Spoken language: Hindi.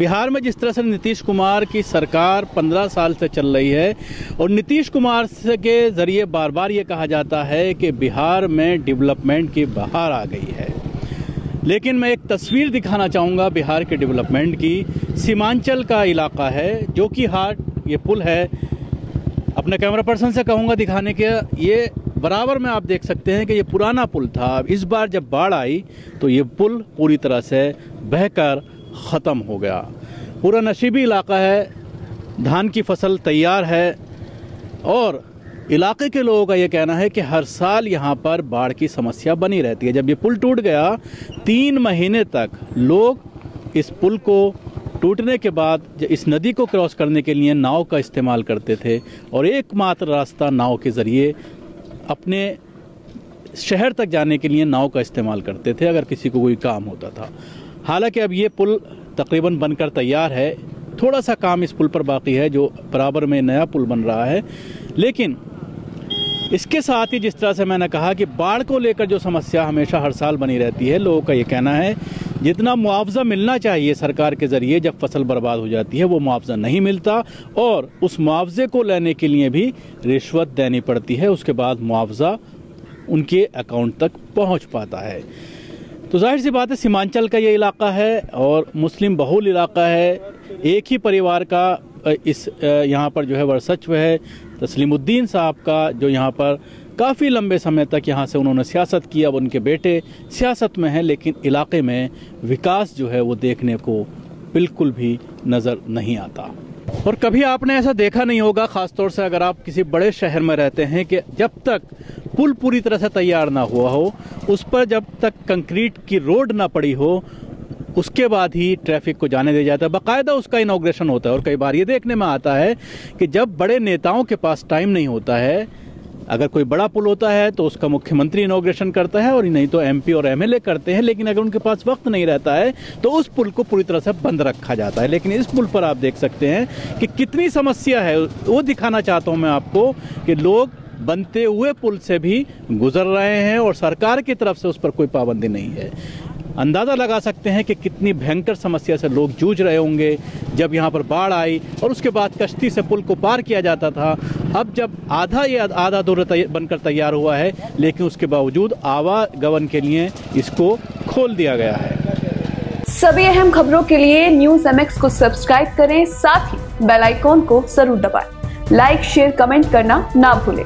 बिहार में जिस तरह से नीतीश कुमार की सरकार 15 साल से चल रही है और नीतीश कुमार के ज़रिए बार बार ये कहा जाता है कि बिहार में डेवलपमेंट की बहार आ गई है, लेकिन मैं एक तस्वीर दिखाना चाहूँगा बिहार के डेवलपमेंट की। सीमांचल का इलाका है जो कि ये पुल है, अपने कैमरा पर्सन से कहूँगा दिखाने के। ये बराबर में आप देख सकते हैं कि ये पुराना पुल था। इस बार जब बाढ़ आई तो ये पुल पूरी तरह से बहकर ख़त्म हो गया। पूरा नशीबी इलाका है, धान की फसल तैयार है और इलाके के लोगों का ये कहना है कि हर साल यहाँ पर बाढ़ की समस्या बनी रहती है। जब ये पुल टूट गया 3 महीने तक लोग इस पुल को टूटने के बाद इस नदी को क्रॉस करने के लिए नाव का इस्तेमाल करते थे और एकमात्र रास्ता नाव के ज़रिए अपने शहर तक जाने के लिए नाव का इस्तेमाल करते थे अगर किसी को कोई काम होता था। हालांकि अब ये पुल तकरीबन बनकर तैयार है, थोड़ा सा काम इस पुल पर बाकी है जो बराबर में नया पुल बन रहा है। लेकिन इसके साथ ही जिस तरह से मैंने कहा कि बाढ़ को लेकर जो समस्या हमेशा हर साल बनी रहती है, लोगों का ये कहना है जितना मुआवजा मिलना चाहिए सरकार के ज़रिए जब फसल बर्बाद हो जाती है वो मुआवजा नहीं मिलता और उस मुआवजे को लेने के लिए भी रिश्वत देनी पड़ती है, उसके बाद मुआवजा उनके अकाउंट तक पहुंच पाता है। तो जाहिर सी बात है सीमांचल का ये इलाका है और मुस्लिम बहुल इलाका है। एक ही परिवार का इस यहाँ पर जो है वर्चस्व है। तस्लीमुद्दीन साहब का जो यहाँ पर काफ़ी लंबे समय तक यहाँ से उन्होंने सियासत की, अब उनके बेटे सियासत में हैं, लेकिन इलाके में विकास जो है वो देखने को बिल्कुल भी नज़र नहीं आता। और कभी आपने ऐसा देखा नहीं होगा, ख़ासतौर से अगर आप किसी बड़े शहर में रहते हैं, कि जब तक पुल पूरी तरह से तैयार ना हुआ हो, उस पर जब तक कंक्रीट की रोड ना पड़ी हो, उसके बाद ही ट्रैफिक को जाने दिया जाता है। बाकायदा उसका इनॉग्रेशन होता है और कई बार ये देखने में आता है कि जब बड़े नेताओं के पास टाइम नहीं होता है, अगर कोई बड़ा पुल होता है तो उसका मुख्यमंत्री इनॉग्रेशन करता है और नहीं तो एमपी और एमएलए करते हैं, लेकिन अगर उनके पास वक्त नहीं रहता है तो उस पुल को पूरी तरह से बंद रखा जाता है। लेकिन इस पुल पर आप देख सकते हैं कि कितनी समस्या है, वो दिखाना चाहता हूँ मैं आपको कि लोग बनते हुए पुल से भी गुजर रहे हैं और सरकार की तरफ से उस पर कोई पाबंदी नहीं है। अंदाज़ा लगा सकते हैं कि कितनी भयंकर समस्या से लोग जूझ रहे होंगे जब यहाँ पर बाढ़ आई और उसके बाद कश्ती से पुल को पार किया जाता था। अब जब आधा दौर बनकर तैयार हुआ है, लेकिन उसके बावजूद आवागमन के लिए इसको खोल दिया गया है। सभी अहम खबरों के लिए न्यूज़ MX को सब्सक्राइब करें, साथ ही बेल आइकॉन को जरूर दबाएं। लाइक, शेयर, कमेंट करना ना भूलें।